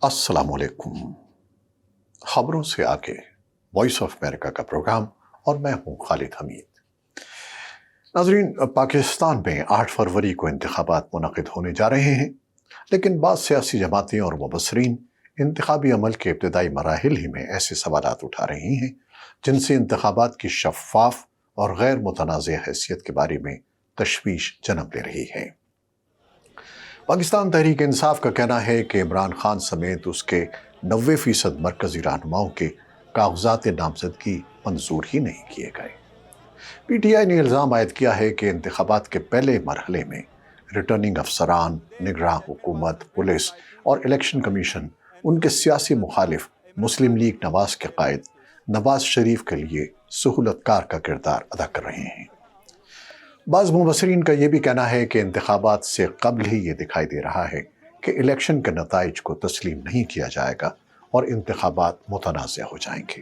अस्सलाम वालेकुम। खबरों से आगे वॉइस ऑफ अमेरिका का प्रोग्राम और मैं हूं खालिद हमीद। नाज़रीन, पाकिस्तान में 8 फरवरी को इंतखाबात मुनक़िद होने जा रहे हैं, लेकिन बाद सियासी जमातें और मुबस्सरीन इंतखाबी अमल के इब्तदाई मराहिल ही में ऐसे सवालात उठा रही हैं जिनसे इंतखाबात की शफ़ाफ़ और गैर मुतनाज़ हैसियत के बारे में तशवीश जन्म ले रही है। पाकिस्तान तहरीक इंसाफ का कहना है कि इमरान खान समेत उसके 90% मरकज़ी रहनुमाओं के कागजात नामज़दगी मंजूर ही नहीं किए गए। PTI ने इल्ज़ाम आयद किया है कि इंतखाबात के पहले मरहले में रिटर्निंग अफसरान, निगरान हुकूमत, पुलिस और इलेक्शन कमीशन उनके सियासी मुखालिफ मुस्लिम लीग नवाज के कायद नवाज शरीफ के लिए सहूलतकार का किरदार अदा कर रहे हैं। बाज़ मुबस्सरीन का यह भी कहना है कि इंतखाबात से कबल ही ये दिखाई दे रहा है कि इलेक्शन के नताइज को तस्लीम नहीं किया जाएगा और इंतखाबात मुतनाज़ हो जाएंगे।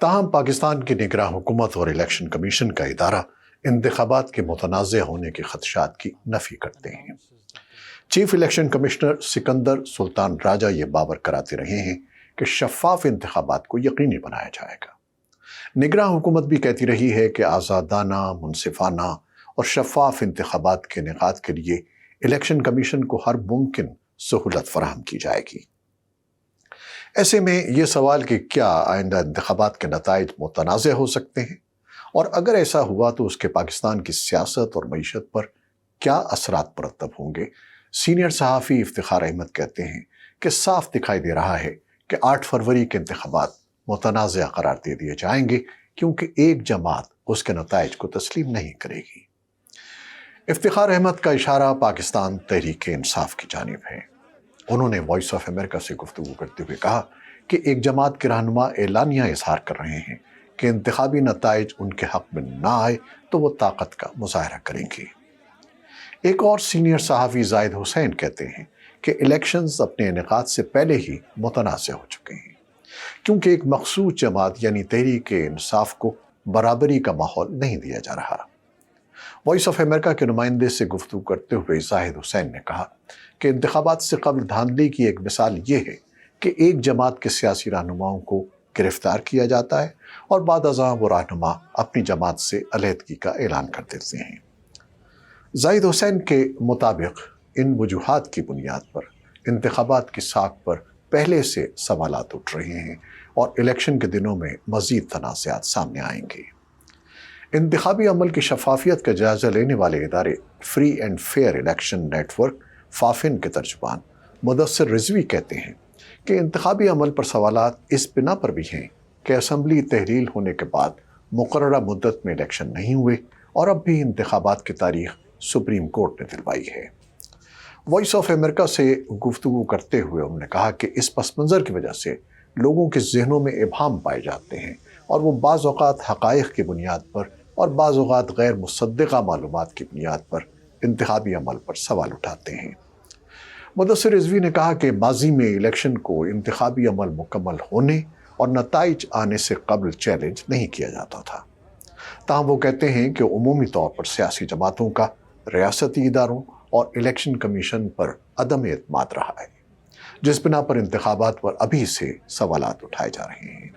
ताहम पाकिस्तान की निगरान हुकूमत और इलेक्शन कमीशन का इदारा इंतखाबात के मुतनाज़ होने के खदशात की नफ़ी करते हैं। Chief election commissioner Sikandar Sultan Raja ये बावर कराते रहे हैं कि शफ़ाफ़ इंतखाबात को यकीनी बनाया जाएगा। निगरान हुकूमत भी कहती रही है कि आज़ादाना, मुनसिफाना और शफ़ाफ़ इंतखाबात के इनेकाद के लिए इलेक्शन कमीशन को हर मुमकिन सहूलत फराहम की जाएगी। ऐसे में ये सवाल कि क्या आइंदा इंतखाबात के नताइज मुतनाज़ हो सकते हैं, और अगर ऐसा हुआ तो उसके पाकिस्तान की सियासत और मईशत पर क्या असरात मुरतब होंगे। सीनियर सहाफ़ी इफ्तिखार अहमद कहते हैं कि साफ दिखाई दे रहा है कि 8 फरवरी के इंतखाबात मुतनाज़ करार दे दिए जाएंगे, क्योंकि एक जमात उसके नताइज को तस्लीम नहीं करेगी। इफ्तिखार अहमद का इशारा पाकिस्तान तहरीक इंसाफ की जानिब है। उन्होंने वॉइस ऑफ अमेरिका से गुफ्तगू करते हुए कहा कि एक जमात के रहनुमा एलानिया इजहार कर रहे हैं कि इंतखाबी नताइज उनके हक में ना आए तो वो ताकत का मुजाहरा करेंगे। एक और सीनियर सहाफ़ी जाहिद हुसैन कहते हैं कि इलेक्शंस अपने इनेकाद से पहले ही मुतनाज़ हो चुके हैं, क्योंकि एक मखसूस जमात यानी तहरीक इंसाफ को बराबरी का माहौल नहीं दिया जा रहा। वॉइस ऑफ अमेरिका के नुमाइंदे से गुफ्तगू करते हुए जाहिद हुसैन ने कहा कि इंतखाबात से कबल धांधली की एक मिसाल ये है कि एक जमात के सियासी रहनुमाओं को गिरफ्तार किया जाता है और बाद अज़ां वो रहनुमा अपनी जमात से अलहदगी का ऐलान कर देते हैं। जाहिद हुसैन के मुताबिक इन वजूहात की बुनियाद पर इंतखाबात की साख पर पहले से सवालात उठ रहे हैं और इलेक्शन के दिनों में मज़ीद तनाज़ात सामने आएंगे। इंतखाबी अमल की शफाफियत का जायज़ा लेने वाले इदारे free and fair election network FAFEN के तर्जुमान मुदस्सिर रिजवी कहते हैं कि इंतखाबी अमल पर सवालात इस बिना पर भी हैं कि असम्बली तहलील होने के बाद मुकर्ररा मुद्दत में इलेक्शन नहीं हुए और अब भी इंतखाबात की तारीख सुप्रीम कोर्ट ने दिलवाई है। वॉइस ऑफ अमेरिका से गुफ्तगू करते हुए उन्होंने कहा कि इस पस मंज़र की वजह से लोगों के जहनों में इबहाम पाए जाते हैं और वो बाज़ औक़ात हक़ाइक़ की बुनियाद पर और बाज़ औक़ात गैर मुसद्दिक़ा मालूमात की बुनियाद पर इंतखाबी अमल पर सवाल उठाते हैं। मुदस्सिर रिज़वी ने कहा कि माजी में इलेक्शन को इंतखाबी अमल मुकम्मल होने और नताइज आने से कबल चैलेंज नहीं किया जाता था। ताहम वो कहते हैं कि उमूमी तौर पर सियासी जमातों का रियासती इदारों और इलेक्शन कमीशन पर अदम एतमाद रहा है, जिस बिना पर इंतखाबात पर अभी से सवालात उठाए जा रहे हैं।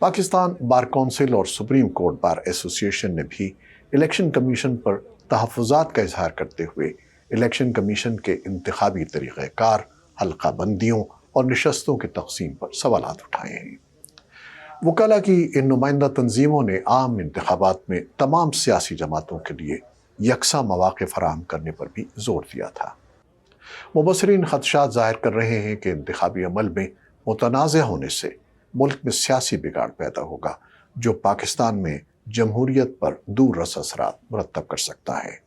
पाकिस्तान बार कौंसिल और सुप्रीम कोर्ट बार एसोसिएशन ने भी इलेक्शन कमीशन पर तहफ़्फ़ुज़ात का इजहार करते हुए इलेक्शन कमीशन के इंतखाबी तरीक़ेकार, हल्का बंदियों और नशस्तों की तक़सीम पर सवालात उठाए हैं। वकाला की इन नुमाइंदा तंजीमों ने आम इंतखाबात में तमाम सियासी जमातों के लिए यकसा मौक़े फराहम करने पर भी जोर दिया था। मुबस्सरीन खदशात ज़ाहिर कर रहे हैं कि इंतखाबी अमल में मुतनाज़ होने से मुल्क में सियासी बिगाड़ पैदा होगा, जो पाकिस्तान में जमहूरियत पर दूररस असरात मुरतब कर सकता है।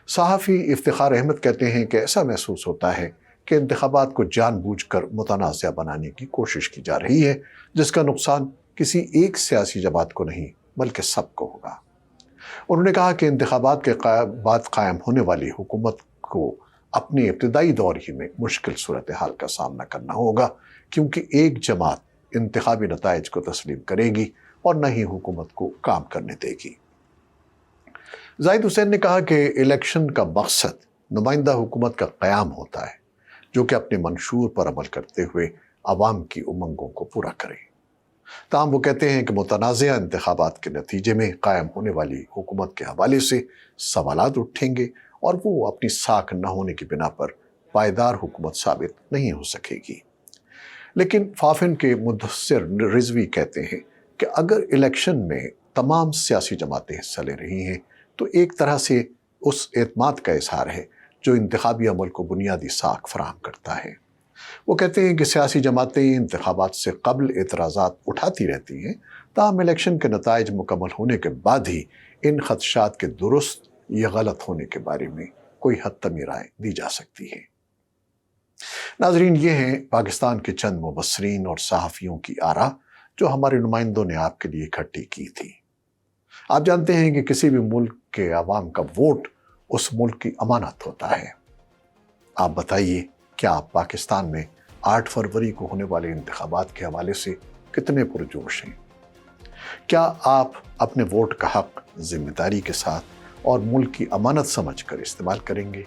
सहाफ़ी इफ्तिखार अहमद कहते हैं कि ऐसा महसूस होता है कि इंतखाबात को जानबूझकर मुतनाज़ बनाने की कोशिश की जा रही है, जिसका नुकसान किसी एक सियासी जमात को नहीं बल्कि सबको होगा। उन्होंने कहा कि इंतखाबात के बाद कायम होने वाली हुकूमत को अपने इब्तदाई दौर ही में मुश्किल सूरत हाल का सामना करना होगा, क्योंकि एक जमात इंतखाबी नताइज को तस्लीम करेगी और न ही हुकूमत को काम करने देगी। जाहिद हुसैन ने कहा कि इलेक्शन का मकसद नुमाइंदा हुकूमत का क़याम होता है, جو کہ اپنے منشور پر عمل کرتے ہوئے عوام کی امنگوں کو پورا کرے۔ تاہم وہ کہتے ہیں کہ متنازعہ انتخابات کے نتیجے میں قائم ہونے والی حکومت کے حوالے سے سوالات اٹھیں گے اور وہ اپنی ساکھ نہ ہونے کی بنا پر پائیدار حکومت ثابت نہیں ہو سکے گی۔ لیکن فافن کے مدثر رضوی کہتے ہیں کہ اگر الیکشن میں تمام سیاسی جماعتیں حصہ لے رہی ہیں تو ایک طرح سے اس اعتماد کا اظہار ہے جو انتخابی عمل کو بنیادی ساکھ فراہم کرتا ہے۔ وہ کہتے ہیں کہ سیاسی جماعتیں انتخابات سے قبل اعتراضات اٹھاتی رہتی ہیں، تاہم الیکشن کے نتائج مکمل ہونے کے بعد ہی ان خدشات کے درست یا غلط ہونے کے بارے میں کوئی حتمی رائے دی جا سکتی ہے۔ ناظرین، یہ ہیں پاکستان کے چند مبصرین اور صحافیوں کی آراء جو ہمارے نمائندوں نے آپ کے لیے اکٹھی کی تھی۔ آپ جانتے ہیں کہ کسی بھی ملک کے عوام کا ووٹ اس ملک کی امانت ہوتا ہے۔ آپ بتائیے، کیا آپ پاکستان میں 8 فروری کو ہونے والے انتخابات کے حوالے سے کتنے پرجوش ہیں؟ کیا آپ اپنے ووٹ کا حق ذمہ داری کے ساتھ اور ملک کی امانت سمجھ کر استعمال کریں گے،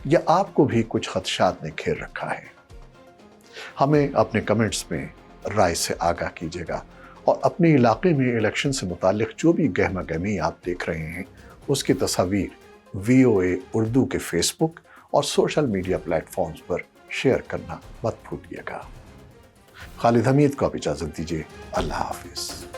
یا آپ کو بھی کچھ خدشات نے گھیر رکھا ہے؟ ہمیں اپنے کمنٹس میں رائے سے آگاہ کیجیے گا، اور اپنے علاقے میں الیکشن سے متعلق جو بھی گہما گہمی آپ دیکھ رہے ہیں اس کی تصاویر VOA اردو کے فیس بک اور سوشل میڈیا پلیٹ فارمز پر شیئر کرنا مت بھولیے گا۔ خالد حمید کو آپ اجازت دیجیے۔ اللہ حافظ۔